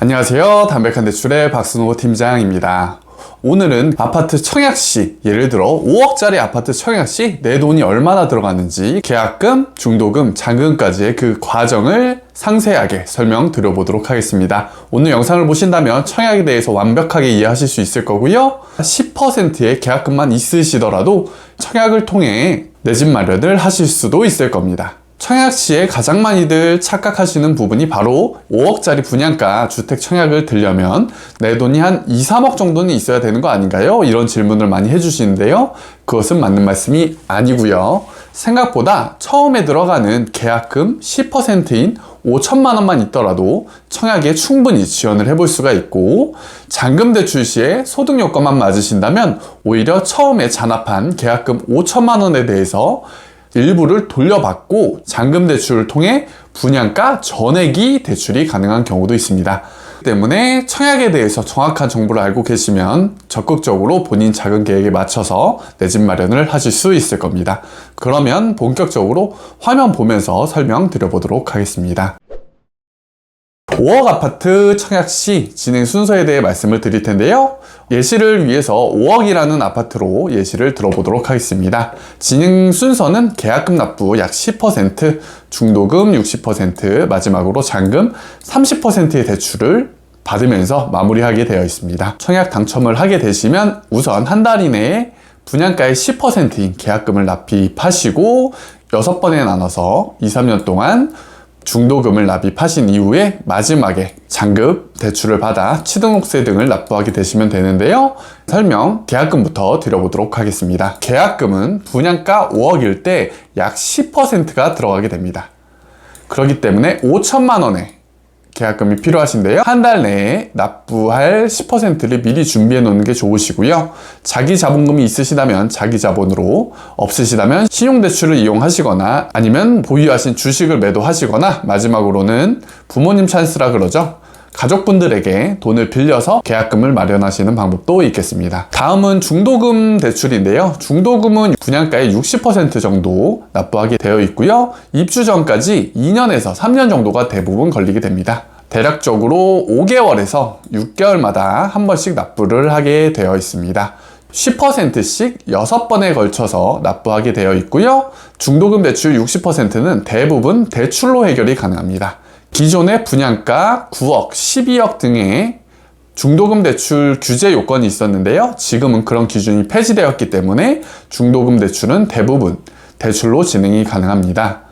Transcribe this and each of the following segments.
안녕하세요. 담백한 대출의 박순호 팀장입니다. 오늘은 아파트 청약시, 예를 들어 5억짜리 아파트 청약시 내 돈이 얼마나 들어갔는지 계약금, 중도금, 잔금까지의 그 과정을 상세하게 설명드려보도록 하겠습니다. 오늘 영상을 보신다면 청약에 대해서 완벽하게 이해하실 수 있을 거고요. 10%의 계약금만 있으시더라도 청약을 통해 내 집 마련을 하실 수도 있을 겁니다. 청약 시에 가장 많이들 착각하시는 부분이 바로 5억짜리 분양가 주택 청약을 들려면 내 돈이 한 2, 3억 정도는 있어야 되는 거 아닌가요? 이런 질문을 많이 해주시는데요. 그것은 맞는 말씀이 아니고요. 생각보다 처음에 들어가는 계약금 10%인 5천만 원만 있더라도 청약에 충분히 지원을 해볼 수가 있고, 잔금 대출 시에 소득 요건만 맞으신다면 오히려 처음에 잔압한 계약금 5천만 원에 대해서 일부를 돌려받고 잔금 대출을 통해 분양가 전액이 대출이 가능한 경우도 있습니다. 때문에 청약에 대해서 정확한 정보를 알고 계시면 적극적으로 본인 자금 계획에 맞춰서 내 집 마련을 하실 수 있을 겁니다. 그러면 본격적으로 화면 보면서 설명드려보도록 하겠습니다. 5억 아파트 청약 시 진행 순서에 대해 말씀을 드릴 텐데요. 예시를 위해서 5억이라는 아파트로 예시를 들어보도록 하겠습니다. 진행 순서는 계약금 납부 약 10%, 중도금 60%, 마지막으로 잔금 30%의 대출을 받으면서 마무리하게 되어 있습니다. 청약 당첨을 하게 되시면 우선 한 달 이내에 분양가의 10%인 계약금을 납입하시고 6번에 나눠서 2, 3년 동안 중도금을 납입하신 이후에 마지막에 잔금 대출을 받아 취등록세 등을 납부하게 되시면 되는데요. 설명 계약금부터 드려보도록 하겠습니다. 계약금은 분양가 5억일 때 약 10%가 들어가게 됩니다. 그렇기 때문에 5천만 원의 계약금이 필요하신데요. 한 달 내에 납부할 10%를 미리 준비해 놓는 게 좋으시고요. 자기 자본금이 있으시다면 자기 자본으로, 없으시다면 신용대출을 이용하시거나 아니면 보유하신 주식을 매도하시거나, 마지막으로는 부모님 찬스라 그러죠. 가족분들에게 돈을 빌려서 계약금을 마련하시는 방법도 있겠습니다. 다음은 중도금 대출인데요. 중도금은 분양가의 60% 정도 납부하게 되어 있고요. 입주 전까지 2년에서 3년 정도가 대부분 걸리게 됩니다. 대략적으로 5개월에서 6개월마다 한 번씩 납부를 하게 되어 있습니다. 10%씩 6번에 걸쳐서 납부하게 되어 있고요. 중도금 대출 60%는 대부분 대출로 해결이 가능합니다. 기존의 분양가 9억, 12억 등의 중도금 대출 규제 요건이 있었는데요. 지금은 그런 기준이 폐지되었기 때문에 중도금 대출은 대부분 대출로 진행이 가능합니다.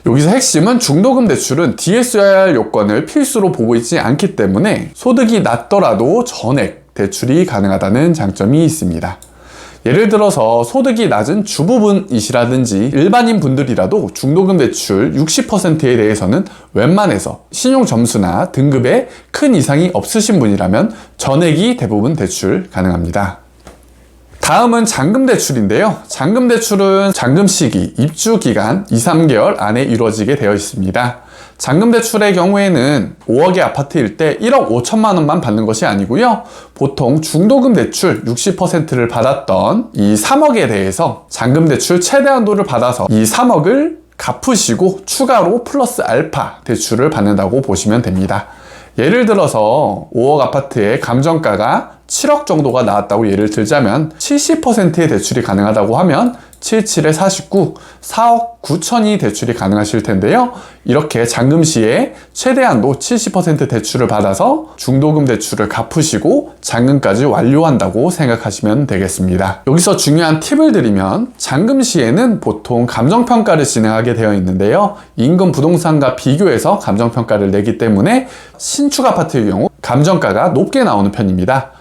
여기서 핵심은 중도금 대출은 DSR 요건을 필수로 보고 있지 않기 때문에 소득이 낮더라도 전액 대출이 가능하다는 장점이 있습니다. 예를 들어서 소득이 낮은 주부분이시라든지 일반인 분들이라도 중도금 대출 60%에 대해서는 웬만해서 신용 점수나 등급에 큰 이상이 없으신 분이라면 전액이 대부분 대출 가능합니다. 다음은 잔금 대출인데요. 잔금 대출은 잔금 시기, 입주 기간 2, 3개월 안에 이루어지게 되어 있습니다. 잔금 대출의 경우에는 5억의 아파트일 때 1억 5천만 원만 받는 것이 아니고요. 보통 중도금 대출 60%를 받았던 이 3억에 대해서 잔금 대출 최대 한도를 받아서 이 3억을 갚으시고 추가로 플러스 알파 대출을 받는다고 보시면 됩니다. 예를 들어서 5억 아파트의 감정가가 7억 정도가 나왔다고 예를 들자면 70%의 대출이 가능하다고 하면 77에 49, 4억 9천이 대출이 가능하실 텐데요. 이렇게 잔금 시에 최대한도 70% 대출을 받아서 중도금 대출을 갚으시고 잔금까지 완료한다고 생각하시면 되겠습니다. 여기서 중요한 팁을 드리면 잔금 시에는 보통 감정평가를 진행하게 되어 있는데요. 인근 부동산과 비교해서 감정평가를 내기 때문에 신축 아파트의 경우 감정가가 높게 나오는 편입니다.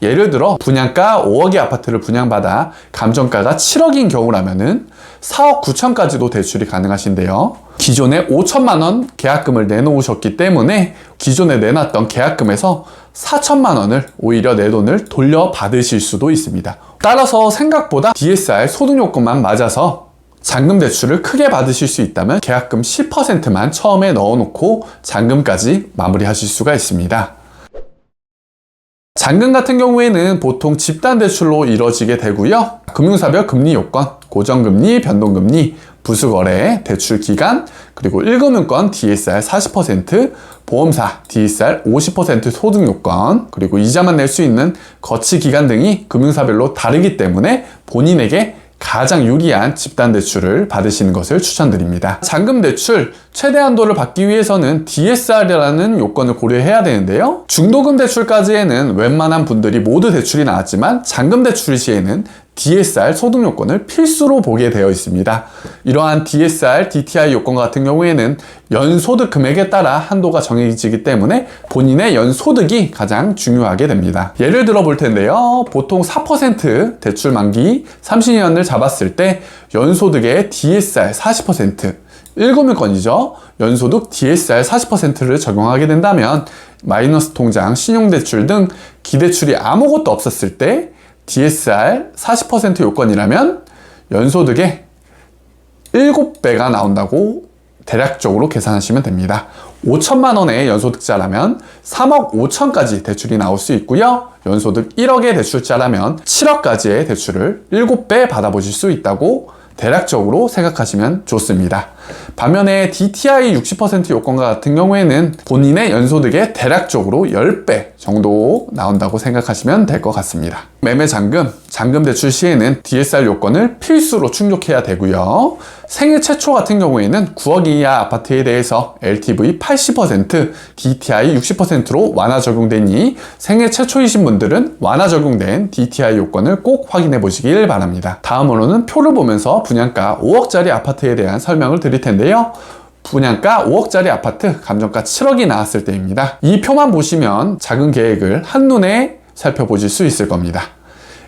예를 들어 분양가 5억의 아파트를 분양받아 감정가가 7억인 경우라면은 4억 9천까지도 대출이 가능하신데요. 기존에 5천만 원 계약금을 내놓으셨기 때문에 기존에 내놨던 계약금에서 4천만 원을 오히려 내 돈을 돌려받으실 수도 있습니다. 따라서 생각보다 DSR 소득 요건만 맞아서 잔금 대출을 크게 받으실 수 있다면 계약금 10%만 처음에 넣어놓고 잔금까지 마무리하실 수가 있습니다. 잔금 같은 경우에는 보통 집단 대출로 이루어지게 되고요. 금융사별 금리 요건, 고정금리, 변동금리, 부수거래, 대출 기간, 그리고 1금융권 DSR 40%, 보험사 DSR 50% 소득 요건, 그리고 이자만 낼 수 있는 거치 기간 등이 금융사별로 다르기 때문에 본인에게 가장 유리한 집단대출을 받으시는 것을 추천드립니다. 잔금대출 최대 한도를 받기 위해서는 DSR이라는 요건을 고려해야 되는데요. 중도금 대출까지에는 웬만한 분들이 모두 대출이 나왔지만 잔금대출 시에는 DSR 소득 요건을 필수로 보게 되어 있습니다. 이러한 DSR, DTI 요건 같은 경우에는 연소득 금액에 따라 한도가 정해지기 때문에 본인의 연소득이 가장 중요하게 됩니다. 예를 들어 볼 텐데요. 보통 4% 대출 만기 30년을 잡았을 때 연소득의 DSR 40%, 1금융권이죠. 연소득 DSR 40%를 적용하게 된다면 마이너스 통장, 신용대출 등 기대출이 아무것도 없었을 때 DSR 40% 요건이라면 연소득의 7배가 나온다고 대략적으로 계산하시면 됩니다. 5천만 원의 연소득자라면 3억 5천까지 대출이 나올 수 있고요. 연소득 1억의 대출자라면 7억까지의 대출을 7배 받아보실 수 있다고 대략적으로 생각하시면 좋습니다. 반면에 DTI 60% 요건과 같은 경우에는 본인의 연소득의 대략적으로 10배 정도 나온다고 생각하시면 될 것 같습니다. 매매 잔금, 잔금 대출 시에는 DSR 요건을 필수로 충족해야 되고요. 생애 최초 같은 경우에는 9억 이하 아파트에 대해서 LTV 80%, DTI 60%로 완화 적용되니 생애 최초이신 분들은 완화 적용된 DTI 요건을 꼭 확인해 보시길 바랍니다. 다음으로는 표를 보면서 분양가 5억짜리 아파트에 대한 설명을 드릴 텐데요. 분양가 5억짜리 아파트 감정가 7억이 나왔을 때입니다. 이 표만 보시면 자금 계획을 한눈에 살펴보실 수 있을 겁니다.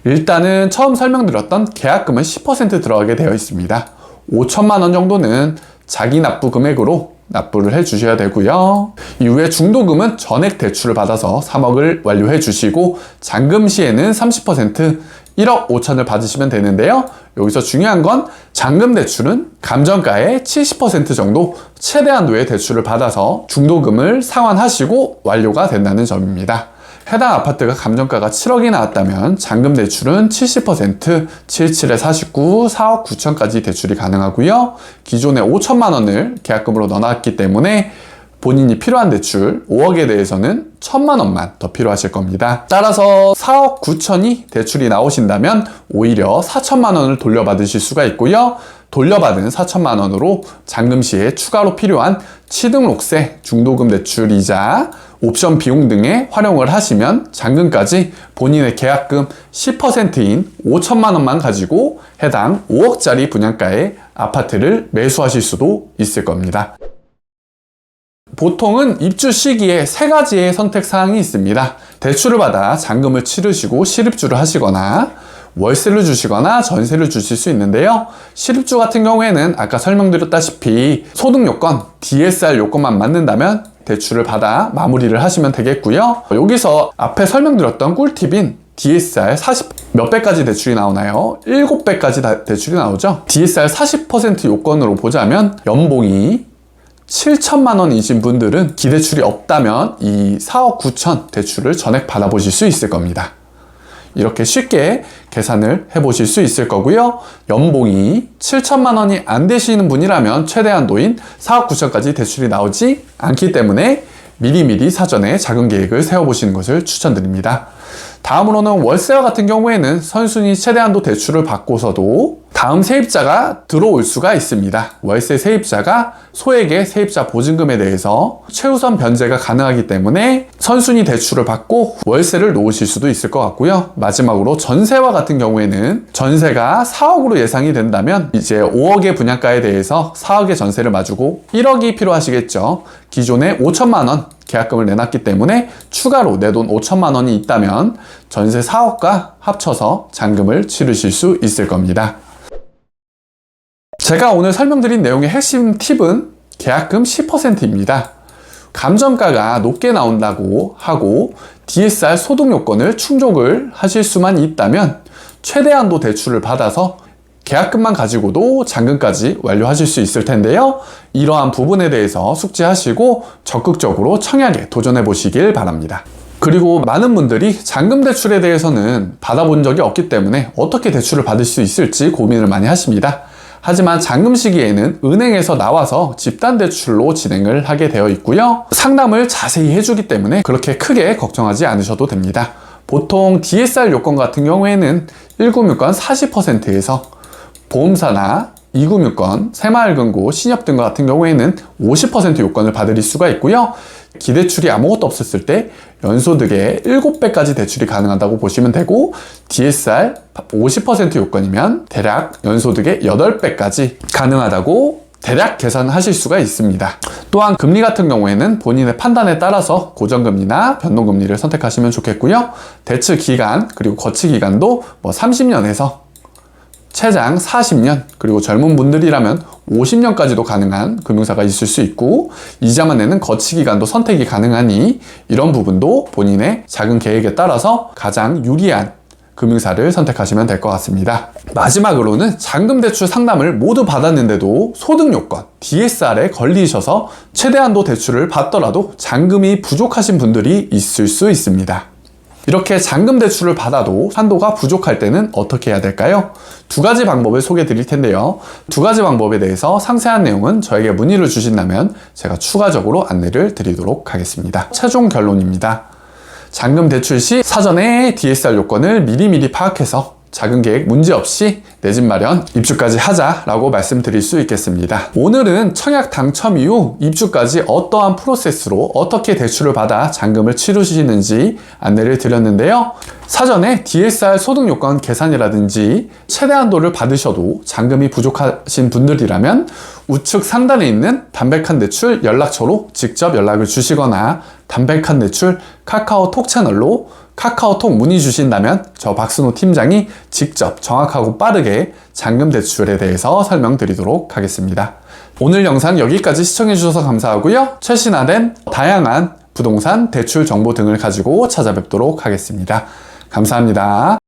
일단은 처음 설명드렸던 계약금은 10% 들어가게 되어 있습니다. 5천만 원 정도는 자기 납부 금액으로 납부를 해 주셔야 되고요. 이후에 중도금은 전액 대출을 받아서 3억을 완료해 주시고 잔금 시에는 30% 1억 5천을 받으시면 되는데요. 여기서 중요한 건 잔금 대출은 감정가의 70% 정도 최대 한도의 대출을 받아서 중도금을 상환하시고 완료가 된다는 점입니다. 해당 아파트가 감정가가 7억이 나왔다면 잔금 대출은 70%, 77에 49, 4억 9천까지 대출이 가능하고요. 기존에 5천만 원을 계약금으로 넣어놨기 때문에 본인이 필요한 대출 5억에 대해서는 1천만 원만 더 필요하실 겁니다. 따라서 4억 9천이 대출이 나오신다면 오히려 4천만 원을 돌려받으실 수가 있고요. 돌려받은 4천만 원으로 잔금 시에 추가로 필요한 취등록세, 중도금 대출 이자, 옵션 비용 등에 활용을 하시면 잔금까지 본인의 계약금 10%인 5천만 원만 가지고 해당 5억짜리 분양가의 아파트를 매수하실 수도 있을 겁니다. 보통은 입주 시기에 3가지의 선택사항이 있습니다. 대출을 받아 잔금을 치르시고 실입주를 하시거나 월세를 주시거나 전세를 주실 수 있는데요. 실입주 같은 경우에는 아까 설명드렸다시피 소득 요건, DSR 요건만 맞는다면 대출을 받아 마무리를 하시면 되겠고요. 여기서 앞에 설명드렸던 꿀팁인 DSR 40 몇 배까지 대출이 나오나요? 7배까지 대출이 나오죠. DSR 40% 요건으로 보자면 연봉이 7천만 원이신 분들은 기대출이 없다면 이 4억 9천 대출을 전액 받아보실 수 있을 겁니다. 이렇게 쉽게 계산을 해보실 수 있을 거고요. 연봉이 7천만 원이 안 되시는 분이라면 최대 한도인 4억 9천까지 대출이 나오지 않기 때문에 미리미리 사전에 자금 계획을 세워보시는 것을 추천드립니다. 다음으로는 월세와 같은 경우에는 선순위 최대 한도 대출을 받고서도 다음 세입자가 들어올 수가 있습니다. 월세 세입자가 소액의 세입자 보증금에 대해서 최우선 변제가 가능하기 때문에 선순위 대출을 받고 월세를 놓으실 수도 있을 것 같고요. 마지막으로 전세와 같은 경우에는 전세가 4억으로 예상이 된다면 이제 5억의 분양가에 대해서 4억의 전세를 마주고 1억이 필요하시겠죠. 기존에 5천만 원 계약금을 내놨기 때문에 추가로 내 돈 5천만 원이 있다면 전세 4억과 합쳐서 잔금을 치르실 수 있을 겁니다. 제가 오늘 설명드린 내용의 핵심 팁은 계약금 10%입니다. 감정가가 높게 나온다고 하고 DSR 소득 요건을 충족을 하실 수만 있다면 최대 한도 대출을 받아서 계약금만 가지고도 잔금까지 완료하실 수 있을 텐데요. 이러한 부분에 대해서 숙지하시고 적극적으로 청약에 도전해 보시길 바랍니다. 그리고 많은 분들이 잔금 대출에 대해서는 받아본 적이 없기 때문에 어떻게 대출을 받을 수 있을지 고민을 많이 하십니다. 하지만 잔금 시기에는 은행에서 나와서 집단 대출로 진행을 하게 되어 있고요. 상담을 자세히 해주기 때문에 그렇게 크게 걱정하지 않으셔도 됩니다. 보통 DSR 요건 같은 경우에는 1금융권 40%에서 보험사나 2금융권, 새마을금고, 신협 등 같은 경우에는 50% 요건을 받을 수가 있고요. 기대출이 아무것도 없었을 때 연소득의 7배까지 대출이 가능하다고 보시면 되고, DSR 50% 요건이면 대략 연소득의 8배까지 가능하다고 대략 계산하실 수가 있습니다. 또한 금리 같은 경우에는 본인의 판단에 따라서 고정금리나 변동금리를 선택하시면 좋겠고요. 대출 기간 그리고 거치 기간도 30년에서 최장 40년, 그리고 젊은 분들이라면 50년까지도 가능한 금융사가 있을 수 있고, 이자만 내는 거치 기간도 선택이 가능하니 이런 부분도 본인의 자금 계획에 따라서 가장 유리한 금융사를 선택하시면 될 것 같습니다. 마지막으로는 잔금 대출 상담을 모두 받았는데도 소득 요건, DSR에 걸리셔서 최대한도 대출을 받더라도 잔금이 부족하신 분들이 있을 수 있습니다. 이렇게 잔금 대출을 받아도 한도가 부족할 때는 어떻게 해야 될까요? 두 가지 방법을 소개해 드릴 텐데요. 두 가지 방법에 대해서 상세한 내용은 저에게 문의를 주신다면 제가 추가적으로 안내를 드리도록 하겠습니다. 최종 결론입니다. 잔금 대출 시 사전에 DSR 요건을 미리미리 파악해서 자금 계획 문제없이 내 집 마련 입주까지 하자라고 말씀드릴 수 있겠습니다. 오늘은 청약 당첨 이후 입주까지 어떠한 프로세스로 어떻게 대출을 받아 잔금을 치르시는지 안내를 드렸는데요. 사전에 DSR 소득 요건 계산이라든지 최대 한도를 받으셔도 잔금이 부족하신 분들이라면 우측 상단에 있는 담백한 대출 연락처로 직접 연락을 주시거나 담백한 대출 카카오톡 채널로 카카오톡 문의 주신다면 저 박순호 팀장이 직접 정확하고 빠르게 잔금 대출에 대해서 설명드리도록 하겠습니다. 오늘 영상 여기까지 시청해주셔서 감사하고요. 최신화된 다양한 부동산 대출 정보 등을 가지고 찾아뵙도록 하겠습니다. 감사합니다.